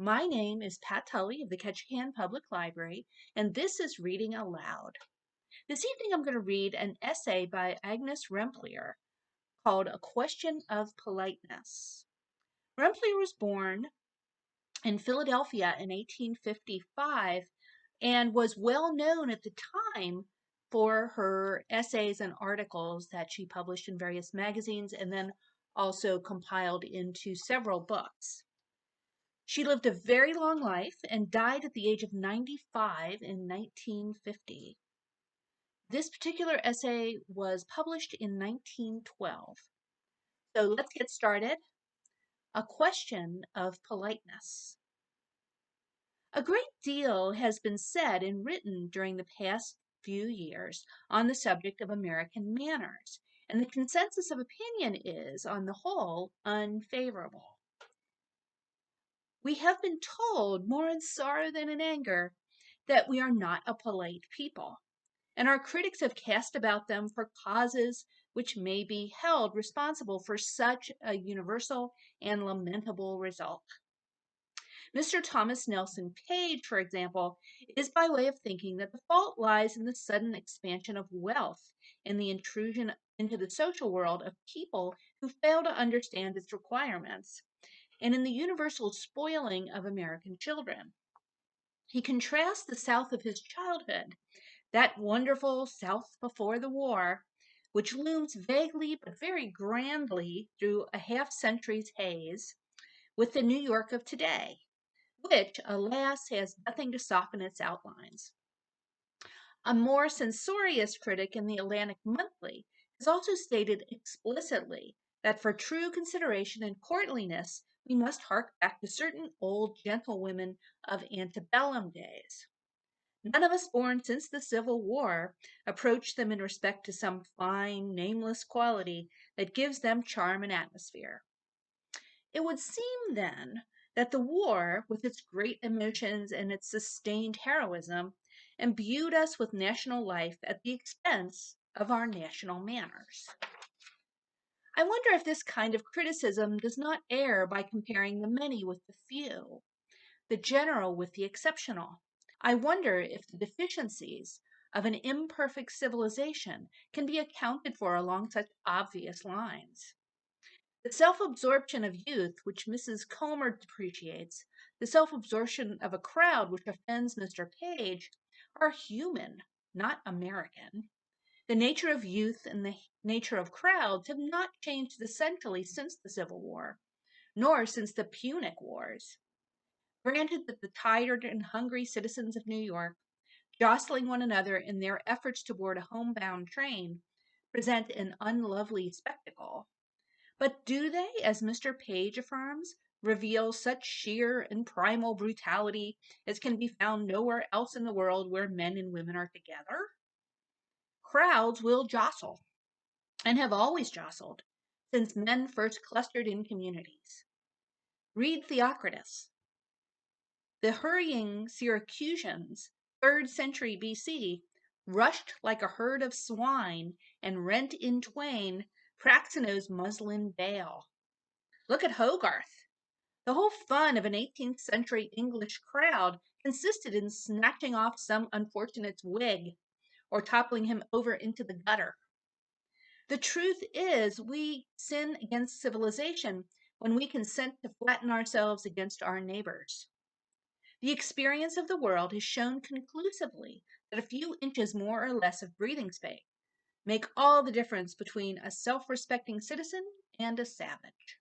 My name is Pat Tully of the Ketchikan Public Library, and this is Reading Aloud. This evening I'm going to read an essay by Agnes Repplier called A Question of Politeness. Repplier was born in Philadelphia in 1855 and was well known at the time for her essays and articles that she published in various magazines and then also compiled into several books. She lived a very long life and died at the age of 95 in 1950. This particular essay was published in 1912. So let's get started. A Question of Politeness. A great deal has been said and written during the past few years on the subject of American manners, and the consensus of opinion is, on the whole, unfavorable. We have been told, more in sorrow than in anger, that we are not a polite people, and our critics have cast about them for causes which may be held responsible for such a universal and lamentable result. Mr. Thomas Nelson Page, for example, is by way of thinking that the fault lies in the sudden expansion of wealth and the intrusion into the social world of people who fail to understand its requirements, and in the universal spoiling of American children. He contrasts the South of his childhood, that wonderful South before the war, which looms vaguely but very grandly through a half-century's haze, with the New York of today, which, alas, has nothing to soften its outlines. A more censorious critic in the Atlantic Monthly has also stated explicitly that for true consideration and courtliness, we must hark back to certain old gentlewomen of antebellum days. None of us born since the Civil War approach them in respect to some fine, nameless quality that gives them charm and atmosphere. It would seem, then, that the war, with its great emotions and its sustained heroism, imbued us with national life at the expense of our national manners. I wonder if this kind of criticism does not err by comparing the many with the few, the general with the exceptional. I wonder if the deficiencies of an imperfect civilization can be accounted for along such obvious lines. The self-absorption of youth, which Mrs. Comer depreciates, the self-absorption of a crowd which offends Mr. Page, are human, not American. The nature of youth and the nature of crowds have not changed essentially since the Civil War, nor since the Punic Wars. Granted that the tired and hungry citizens of New York, jostling one another in their efforts to board a homebound train, present an unlovely spectacle, but do they, as Mr. Page affirms, reveal such sheer and primal brutality as can be found nowhere else in the world where men and women are together? Crowds will jostle, and have always jostled, since men first clustered in communities. Read Theocritus. The hurrying Syracusans, 3rd century BC, rushed like a herd of swine and rent in twain Praxino's muslin veil. Look at Hogarth. The whole fun of an 18th century English crowd consisted in snatching off some unfortunate's wig or toppling him over into the gutter. The truth is, we sin against civilization when we consent to flatten ourselves against our neighbors. The experience of the world has shown conclusively that a few inches more or less of breathing space make all the difference between a self-respecting citizen and a savage.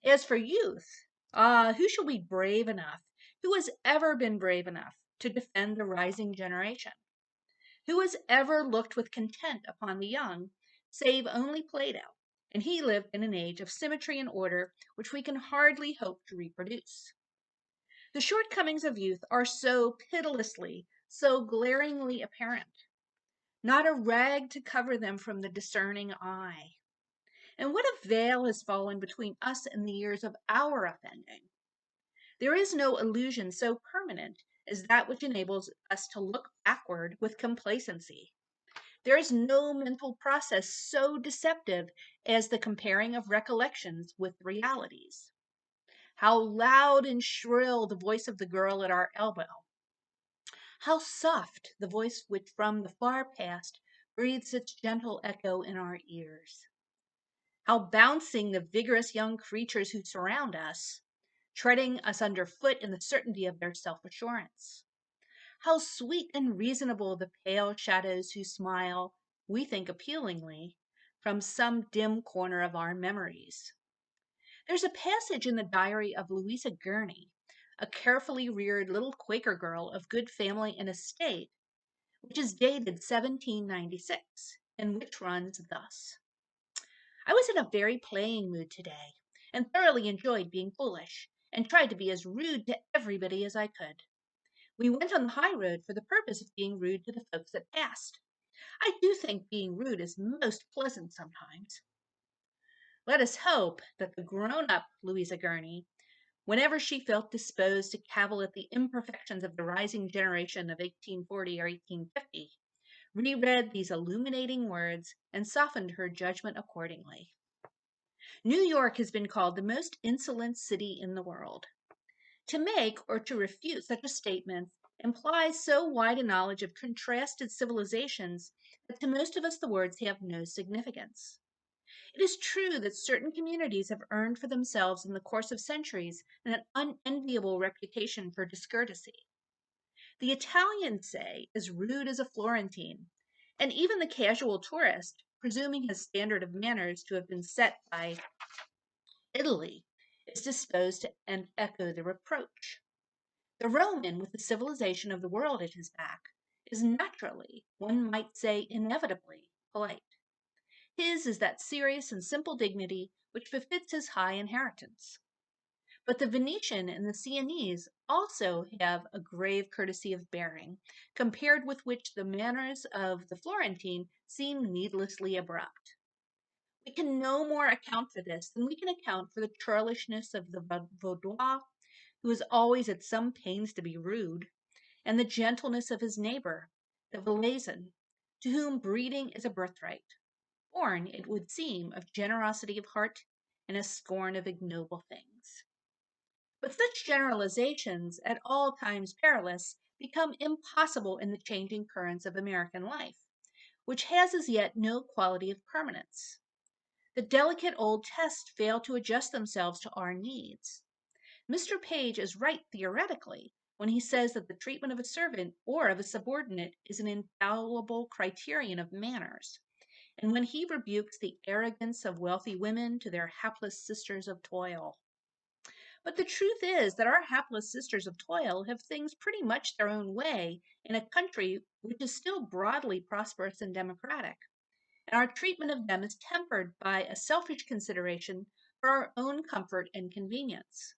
As for youth, who shall be brave enough, who has ever been brave enough to defend the rising generation? Who has ever looked with content upon the young, save only Plato, and he lived in an age of symmetry and order which we can hardly hope to reproduce. The shortcomings of youth are so pitilessly, so glaringly apparent. Not a rag to cover them from the discerning eye. And what a veil has fallen between us and the years of our offending. There is no illusion so permanent as that which enables us to look backward with complacency. There is no mental process so deceptive as the comparing of recollections with realities. How loud and shrill the voice of the girl at our elbow. How soft the voice which from the far past breathes its gentle echo in our ears. How bouncing the vigorous young creatures who surround us, treading us underfoot in the certainty of their self-assurance. How sweet and reasonable the pale shadows who smile, we think appealingly, from some dim corner of our memories. There's a passage in the diary of Louisa Gurney, a carefully reared little Quaker girl of good family and estate, which is dated 1796, and which runs thus. I was in a very playing mood today, and thoroughly enjoyed being foolish, and tried to be as rude to everybody as I could. We went on the high road for the purpose of being rude to the folks that passed. I do think being rude is most pleasant sometimes. Let us hope that the grown-up Louisa Gurney, whenever she felt disposed to cavil at the imperfections of the rising generation of 1840 or 1850, reread these illuminating words and softened her judgment accordingly. New York has been called the most insolent city in the world. To make or to refute such a statement implies so wide a knowledge of contrasted civilizations that to most of us the words have no significance. It is true that certain communities have earned for themselves in the course of centuries an unenviable reputation for discourtesy. The Italian, say, is rude as a Florentine, and even the casual tourist, presuming his standard of manners to have been set by Italy, is disposed to echo the reproach. The Roman, with the civilization of the world at his back, is naturally, one might say inevitably, polite. His is that serious and simple dignity which befits his high inheritance. But the Venetian and the Sienese also have a grave courtesy of bearing, compared with which the manners of the Florentine seem needlessly abrupt. We can no more account for this than we can account for the churlishness of the Vaudois, who is always at some pains to be rude, and the gentleness of his neighbor, the Valaisan, to whom breeding is a birthright, born, it would seem, of generosity of heart and a scorn of ignoble things. But such generalizations, at all times perilous, become impossible in the changing currents of American life, which has as yet no quality of permanence. The delicate old tests fail to adjust themselves to our needs. Mr. Page is right theoretically when he says that the treatment of a servant or of a subordinate is an infallible criterion of manners, and when he rebukes the arrogance of wealthy women to their hapless sisters of toil. But the truth is that our hapless sisters of toil have things pretty much their own way in a country which is still broadly prosperous and democratic, and our treatment of them is tempered by a selfish consideration for our own comfort and convenience.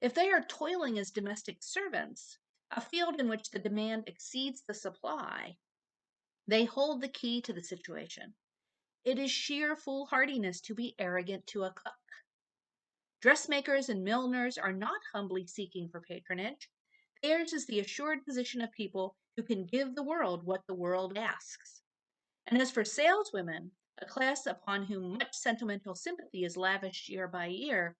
If they are toiling as domestic servants, a field in which the demand exceeds the supply, they hold the key to the situation. It is sheer foolhardiness to be arrogant to a cook. Dressmakers and milliners are not humbly seeking for patronage. Theirs is the assured position of people who can give the world what the world asks. And as for saleswomen, a class upon whom much sentimental sympathy is lavished year by year,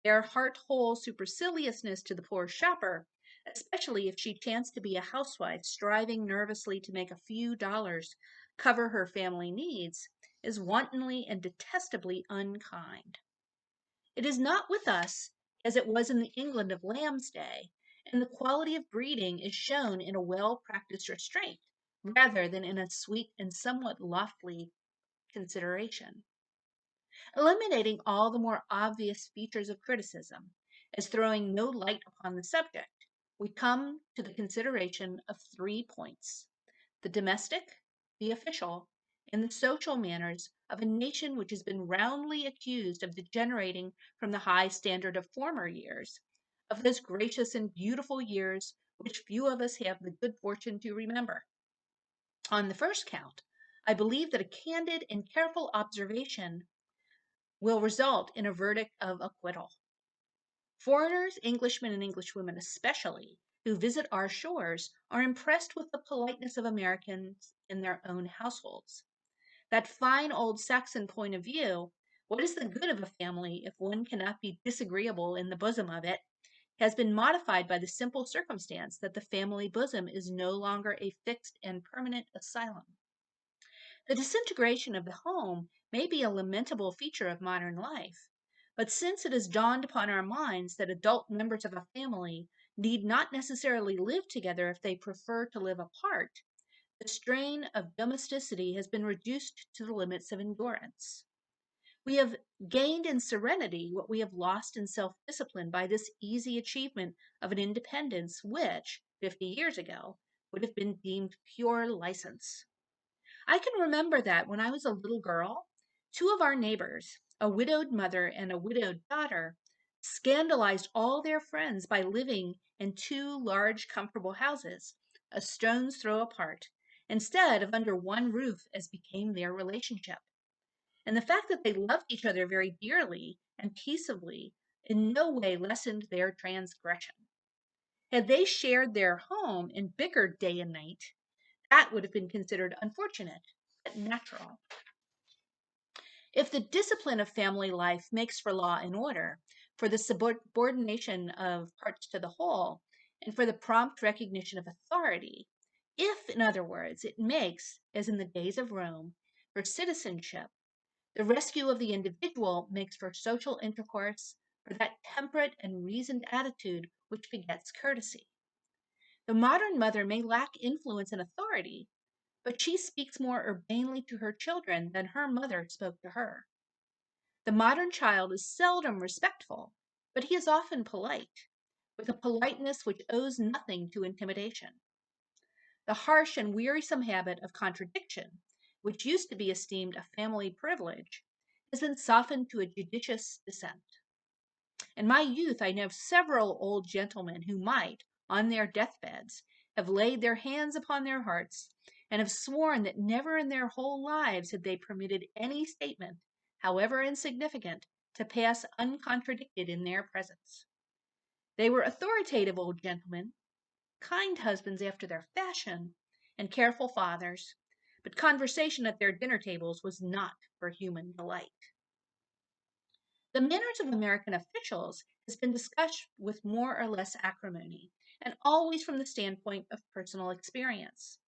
their heart-whole superciliousness to the poor shopper, especially if she chanced to be a housewife striving nervously to make a few dollars cover her family needs, is wantonly and detestably unkind. It is not with us as it was in the England of Lamb's day, and the quality of breeding is shown in a well-practiced restraint rather than in a sweet and somewhat lofty consideration. Eliminating all the more obvious features of criticism, as throwing no light upon the subject, we come to the consideration of 3 points: the domestic, the official, and the social manners of a nation which has been roundly accused of degenerating from the high standard of former years, of those gracious and beautiful years which few of us have the good fortune to remember. On the first count, I believe that a candid and careful observation will result in a verdict of acquittal. Foreigners, Englishmen and Englishwomen especially, who visit our shores are impressed with the politeness of Americans in their own households. That fine old Saxon point of view, What is the good of a family if one cannot be disagreeable in the bosom of it, has been modified by the simple circumstance that the family bosom is no longer a fixed and permanent asylum. The disintegration of the home may be a lamentable feature of modern life, but since it has dawned upon our minds that adult members of a family need not necessarily live together if they prefer to live apart, the strain of domesticity has been reduced to the limits of endurance. We have gained in serenity what we have lost in self-discipline by this easy achievement of an independence which, 50 years ago, would have been deemed pure license. I can remember that when I was a little girl, two of our neighbors, a widowed mother and a widowed daughter, scandalized all their friends by living in two large, comfortable houses, a stone's throw apart, instead of under one roof as became their relationship. And the fact that they loved each other very dearly and peaceably in no way lessened their transgression. Had they shared their home and bickered day and night, that would have been considered unfortunate, but natural. If the discipline of family life makes for law and order, for the subordination of parts to the whole, and for the prompt recognition of authority, if, in other words, it makes, as in the days of Rome, for citizenship, the rescue of the individual makes for social intercourse, for that temperate and reasoned attitude which begets courtesy. The modern mother may lack influence and authority, but she speaks more urbanely to her children than her mother spoke to her. The modern child is seldom respectful, but he is often polite, with a politeness which owes nothing to intimidation. The harsh and wearisome habit of contradiction, which used to be esteemed a family privilege, has been softened to a judicious dissent. In my youth, I know several old gentlemen who might, on their deathbeds, have laid their hands upon their hearts and have sworn that never in their whole lives had they permitted any statement, however insignificant, to pass uncontradicted in their presence. They were authoritative old gentlemen, kind husbands after their fashion, and careful fathers, but conversation at their dinner tables was not for human delight. The manners of American officials has been discussed with more or less acrimony, and always from the standpoint of personal experience.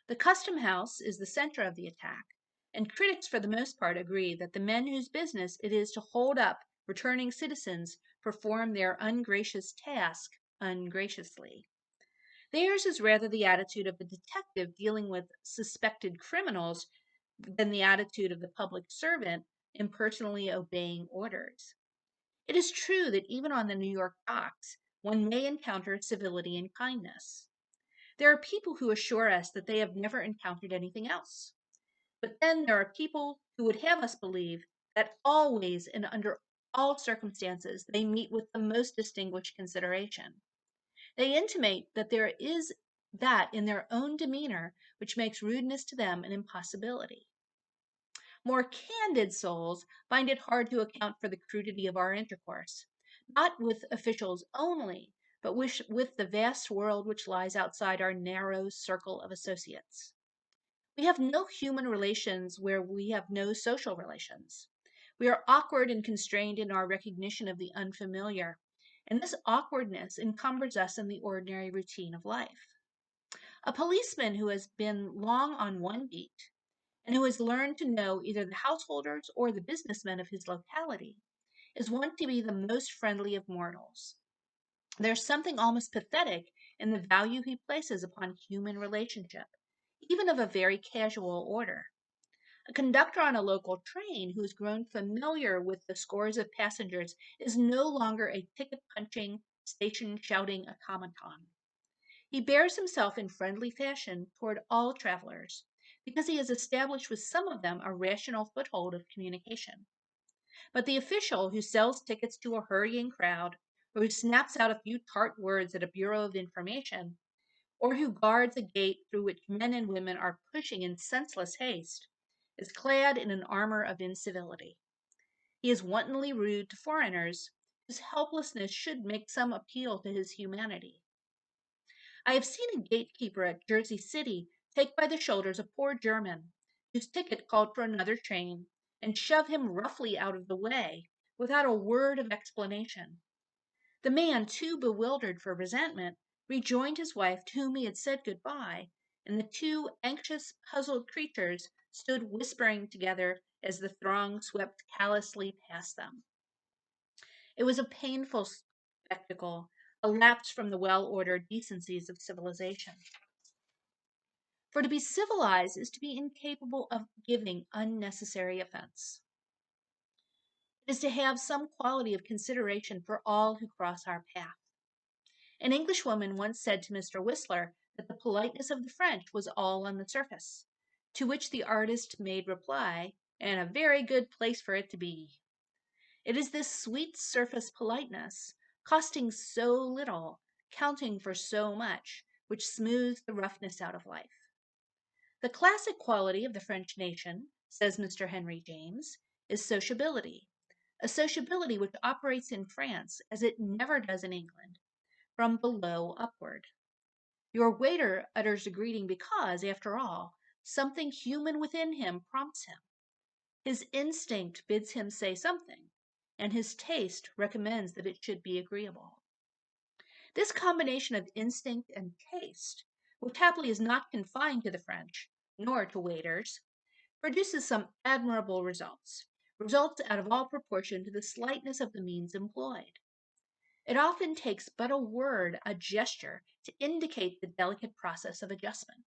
The custom house is the center of the attack, and critics for the most part agree that the men whose business it is to hold up returning citizens perform their ungracious task ungraciously. Theirs is rather the attitude of the detective dealing with suspected criminals than the attitude of the public servant impersonally obeying orders. It is true that even on the New York docks, one may encounter civility and kindness. There are people who assure us that they have never encountered anything else. But then there are people who would have us believe that always and under all circumstances they meet with the most distinguished consideration. They intimate that there is that in their own demeanor which makes rudeness to them an impossibility. More candid souls find it hard to account for the crudity of our intercourse, not with officials only, but with the vast world which lies outside our narrow circle of associates. We have no human relations where we have no social relations. We are awkward and constrained in our recognition of the unfamiliar, and this awkwardness encumbers us in the ordinary routine of life. A policeman who has been long on one beat, and who has learned to know either the householders or the businessmen of his locality, is wont to be the most friendly of mortals. There's something almost pathetic in the value he places upon human relationship, even of a very casual order. A conductor on a local train who has grown familiar with the scores of passengers is no longer a ticket-punching, station-shouting automaton. He bears himself in friendly fashion toward all travelers, because he has established with some of them a rational foothold of communication. But the official who sells tickets to a hurrying crowd, or who snaps out a few tart words at a bureau of information, or who guards a gate through which men and women are pushing in senseless haste, is clad in an armor of incivility. He is wantonly rude to foreigners, whose helplessness should make some appeal to his humanity. I have seen a gatekeeper at Jersey City take by the shoulders a poor German, whose ticket called for another train, and shove him roughly out of the way without a word of explanation. The man, too bewildered for resentment, rejoined his wife to whom he had said good-bye, and the two anxious, puzzled creatures stood whispering together as the throng swept callously past them. It was a painful spectacle, a lapse from the well-ordered decencies of civilization. For to be civilized is to be incapable of giving unnecessary offense. It is to have some quality of consideration for all who cross our path. An Englishwoman once said to Mr. Whistler that the politeness of the French was all on the surface, to which the artist made reply, "And a very good place for it to be." It is this sweet surface politeness, costing so little, counting for so much, which smooths the roughness out of life. The classic quality of the French nation, says Mr. Henry James, is sociability, a sociability which operates in France as it never does in England, from below upward. Your waiter utters a greeting because, after all, something human within him prompts him. His instinct bids him say something, and his taste recommends that it should be agreeable. This combination of instinct and taste, which happily is not confined to the French, nor to waiters, produces some admirable results out of all proportion to the slightness of the means employed. It often takes but a word, a gesture, to indicate the delicate process of adjustment.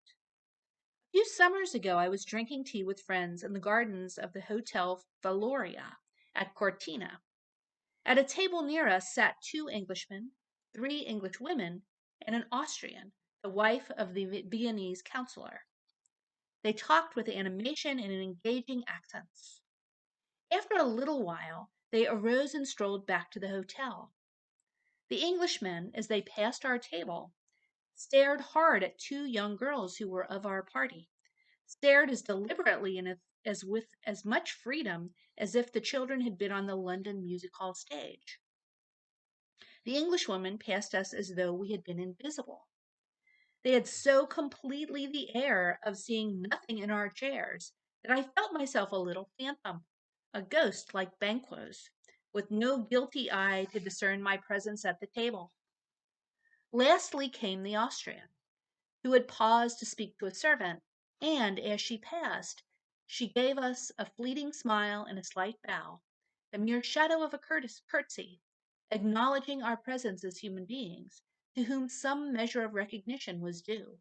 A few summers ago, I was drinking tea with friends in the gardens of the Hotel Valoria at Cortina. At a table near us sat 2 Englishmen, 3 English women, and an Austrian, the wife of the Viennese councillor. They talked with animation and in engaging accents. After a little while, they arose and strolled back to the hotel. The Englishmen, as they passed our table, stared hard at 2 young girls who were of our party, stared as deliberately and as with as much freedom as if the children had been on the London music hall stage. The Englishwomen passed us as though we had been invisible. They had so completely the air of seeing nothing in our chairs that I felt myself a little phantom, a ghost like Banquo's, with no guilty eye to discern my presence at the table. Lastly came the Austrian, who had paused to speak to a servant, and as she passed, she gave us a fleeting smile and a slight bow, the mere shadow of a curtsy, acknowledging our presence as human beings, to whom some measure of recognition was due.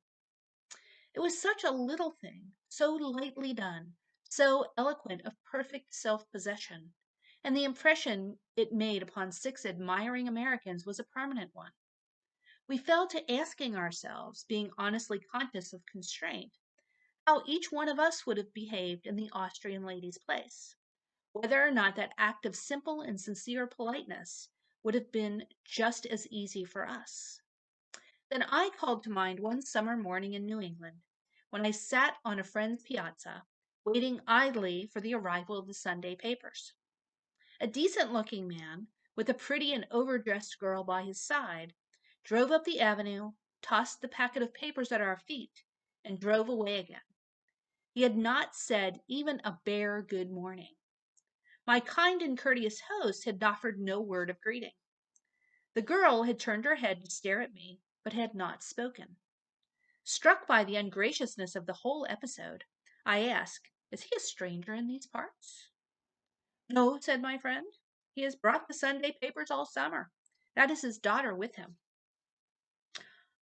It was such a little thing, so lightly done, so eloquent of perfect self-possession, and the impression it made upon 6 admiring Americans was a permanent one. We fell to asking ourselves, being honestly conscious of constraint, how each one of us would have behaved in the Austrian lady's place, whether or not that act of simple and sincere politeness would have been just as easy for us. Then I called to mind one summer morning in New England, when I sat on a friend's piazza, waiting idly for the arrival of the Sunday papers. A decent-looking man, with a pretty and overdressed girl by his side, drove up the avenue, tossed the packet of papers at our feet, and drove away again. He had not said even a bare good morning. My kind and courteous host had offered no word of greeting. The girl had turned her head to stare at me, but had not spoken. Struck by the ungraciousness of the whole episode, I asked, "Is he a stranger in these parts?" "No," said my friend. "He has brought the Sunday papers all summer. That is his daughter with him."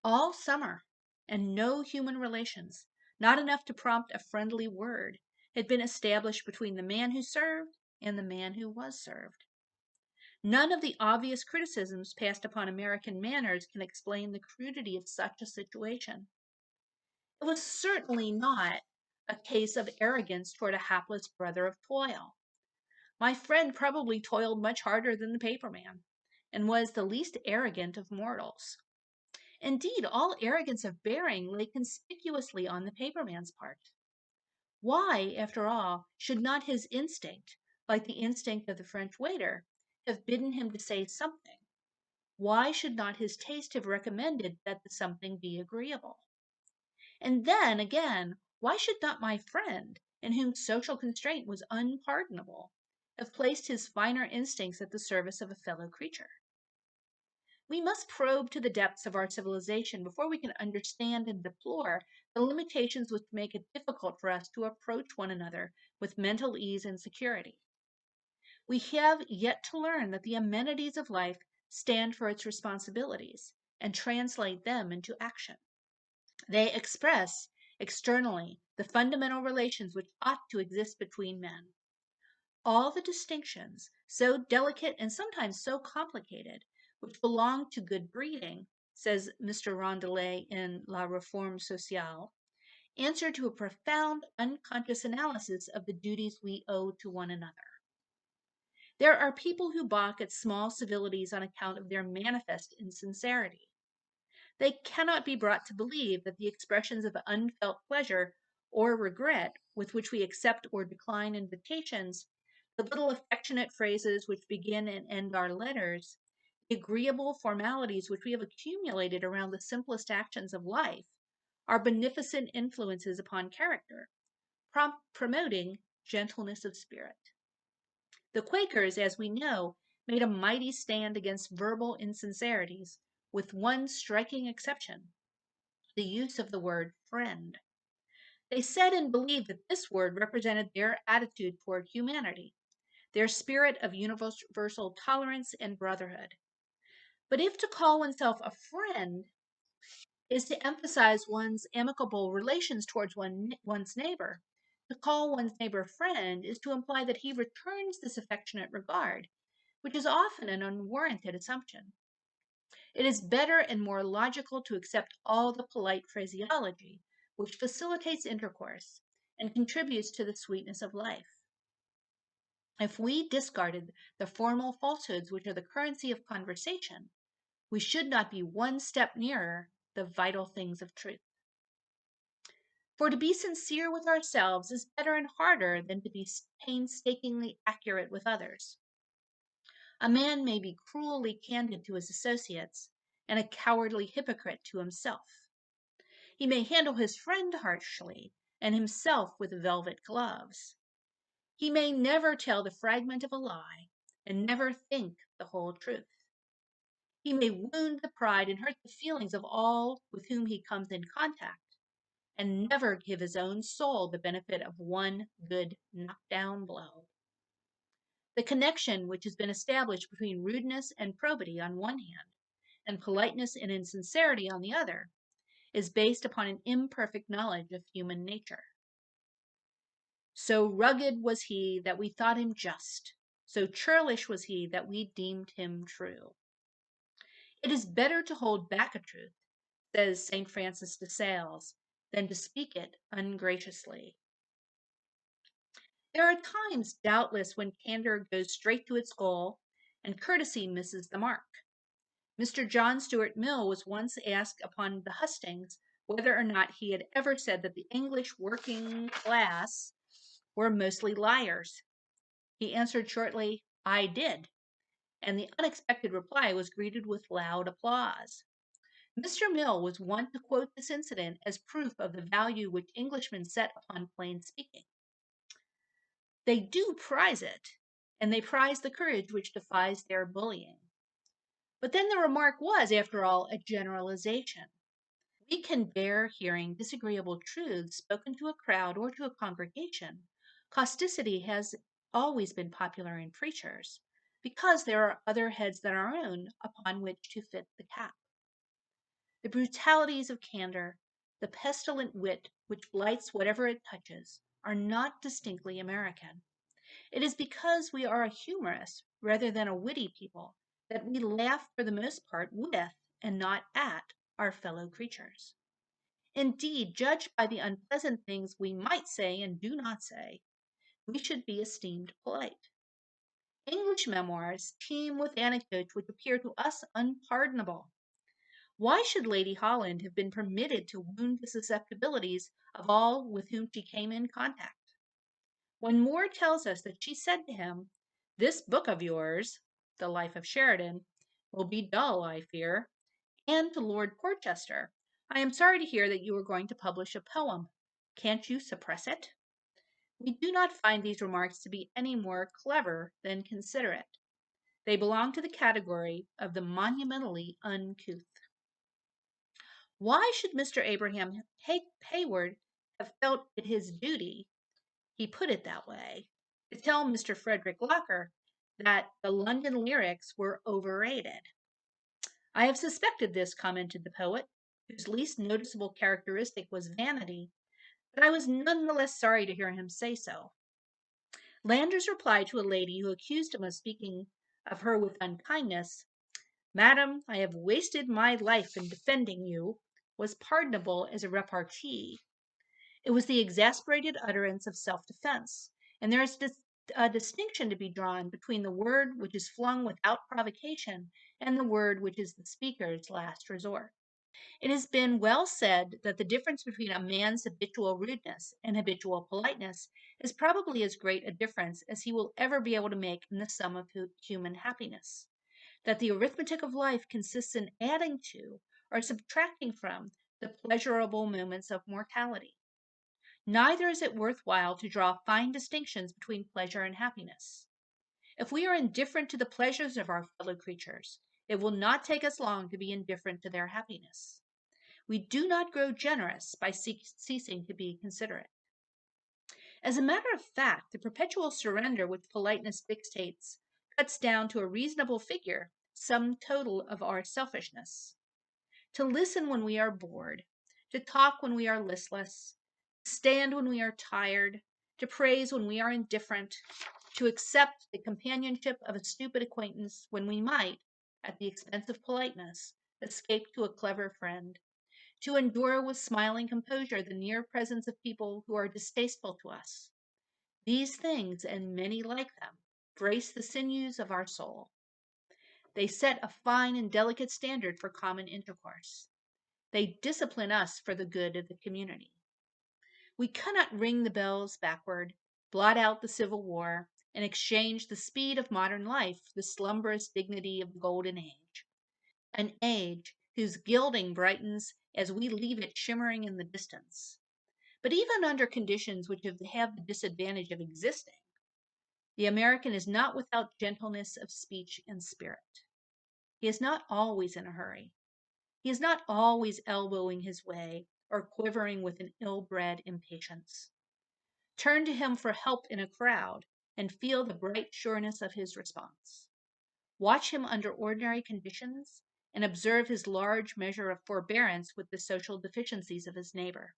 All summer, and no human relations, not enough to prompt a friendly word, had been established between the man who served and the man who was served. None of the obvious criticisms passed upon American manners can explain the crudity of such a situation. It was certainly not a case of arrogance toward a hapless brother of toil. My friend probably toiled much harder than the paperman, and was the least arrogant of mortals. Indeed, all arrogance of bearing lay conspicuously on the paperman's part. Why, after all, should not his instinct, like the instinct of the French waiter, have bidden him to say something? Why should not his taste have recommended that the something be agreeable? And then, again, why should not my friend, in whom social constraint was unpardonable, have placed his finer instincts at the service of a fellow creature. We must probe to the depths of our civilization before we can understand and deplore the limitations which make it difficult for us to approach one another with mental ease and security. We have yet to learn that the amenities of life stand for its responsibilities and translate them into action. They express externally the fundamental relations which ought to exist between men. All the distinctions, so delicate and sometimes so complicated, which belong to good breeding, says Mr. Rondelet in La Réforme Sociale, answer to a profound unconscious analysis of the duties we owe to one another. There are people who balk at small civilities on account of their manifest insincerity. They cannot be brought to believe that the expressions of unfelt pleasure or regret with which we accept or decline invitations, the little affectionate phrases which begin and end our letters, the agreeable formalities which we have accumulated around the simplest actions of life, are beneficent influences upon character, promoting gentleness of spirit. The Quakers, as we know, made a mighty stand against verbal insincerities, with one striking exception, the use of the word friend. They said and believed that this word represented their attitude toward humanity, their spirit of universal tolerance and brotherhood. But if to call oneself a friend is to emphasize one's amicable relations towards one's neighbor, to call one's neighbor friend is to imply that he returns this affectionate regard, which is often an unwarranted assumption. It is better and more logical to accept all the polite phraseology, which facilitates intercourse and contributes to the sweetness of life. If we discarded the formal falsehoods which are the currency of conversation, we should not be one step nearer the vital things of truth. For to be sincere with ourselves is better and harder than to be painstakingly accurate with others. A man may be cruelly candid to his associates and a cowardly hypocrite to himself. He may handle his friend harshly and himself with velvet gloves. He may never tell the fragment of a lie and never think the whole truth. He may wound the pride and hurt the feelings of all with whom he comes in contact, and never give his own soul the benefit of one good knockdown blow. The connection which has been established between rudeness and probity on one hand, and politeness and insincerity on the other, is based upon an imperfect knowledge of human nature. So rugged was he that we thought him just, so churlish was he that we deemed him true. It is better to hold back a truth, says St. Francis de Sales, than to speak it ungraciously. There are times, doubtless, when candor goes straight to its goal and courtesy misses the mark. Mr. John Stuart Mill was once asked upon the hustings whether or not he had ever said that the English working class were mostly liars. He answered shortly, "I did," and the unexpected reply was greeted with loud applause. Mr. Mill was wont to quote this incident as proof of the value which Englishmen set upon plain speaking. They do prize it, and they prize the courage which defies their bullying. But then the remark was, after all, a generalization. We can bear hearing disagreeable truths spoken to a crowd or to a congregation. Causticity has always been popular in preachers, because there are other heads than our own upon which to fit the cap. The brutalities of candor, the pestilent wit which blights whatever it touches, are not distinctly American. It is because we are a humorous rather than a witty people that we laugh for the most part with and not at our fellow creatures. Indeed, judged by the unpleasant things we might say and do not say, we should be esteemed polite. English memoirs teem with anecdotes which appear to us unpardonable. Why should Lady Holland have been permitted to wound the susceptibilities of all with whom she came in contact? When Moore tells us that she said to him, "This book of yours, The Life of Sheridan, will be dull, I fear," and to Lord Porchester, "I am sorry to hear that you are going to publish a poem. Can't you suppress it?" We do not find these remarks to be any more clever than considerate. They belong to the category of the monumentally uncouth. Why should Mr. Abraham Hayward have felt it his duty, he put it that way, to tell Mr. Frederick Locker that the London lyrics were overrated? I have suspected this, commented the poet, whose least noticeable characteristic was vanity, but I was none the less sorry to hear him say so. Lander's reply to a lady who accused him of speaking of her with unkindness, "Madam, I have wasted my life in defending you," was pardonable as a repartee. It was the exasperated utterance of self-defense, and there is a distinction to be drawn between the word which is flung without provocation and the word which is the speaker's last resort. It has been well said that the difference between a man's habitual rudeness and habitual politeness is probably as great a difference as he will ever be able to make in the sum of human happiness. That the arithmetic of life consists in adding to or subtracting from the pleasurable moments of mortality. Neither is it worthwhile to draw fine distinctions between pleasure and happiness. If we are indifferent to the pleasures of our fellow creatures, it will not take us long to be indifferent to their happiness. We do not grow generous by ceasing to be considerate. As a matter of fact, the perpetual surrender which politeness dictates cuts down to a reasonable figure sum total of our selfishness. To listen when we are bored, to talk when we are listless, to stand when we are tired, to praise when we are indifferent, to accept the companionship of a stupid acquaintance when we might, at the expense of politeness, escape to a clever friend, to endure with smiling composure the near presence of people who are distasteful to us. These things, and many like them, brace the sinews of our soul. They set a fine and delicate standard for common intercourse. They discipline us for the good of the community. We cannot ring the bells backward, blot out the Civil War, and exchange the speed of modern life for the slumberous dignity of the Golden Age, an age whose gilding brightens as we leave it shimmering in the distance. But even under conditions which have the disadvantage of existing, the American is not without gentleness of speech and spirit. He is not always in a hurry. He is not always elbowing his way or quivering with an ill-bred impatience. Turn to him for help in a crowd and feel the bright sureness of his response. Watch him under ordinary conditions and observe his large measure of forbearance with the social deficiencies of his neighbor.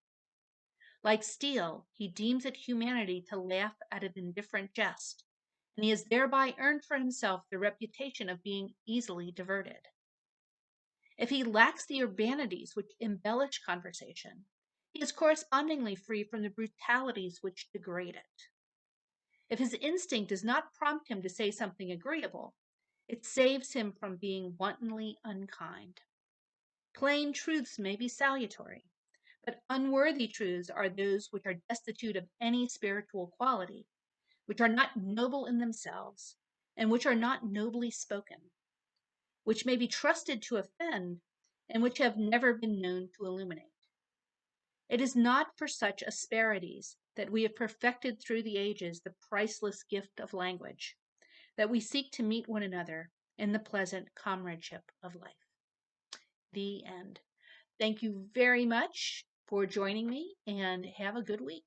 Like Steele, he deems it humanity to laugh at an indifferent jest, and he has thereby earned for himself the reputation of being easily diverted. If he lacks the urbanities which embellish conversation, he is correspondingly free from the brutalities which degrade it. If his instinct does not prompt him to say something agreeable, it saves him from being wantonly unkind. Plain truths may be salutary, but unworthy truths are those which are destitute of any spiritual quality, which are not noble in themselves, and which are not nobly spoken, which may be trusted to offend, and which have never been known to illuminate. It is not for such asperities that we have perfected through the ages the priceless gift of language, that we seek to meet one another in the pleasant comradeship of life. The end. Thank you very much for joining me, and have a good week.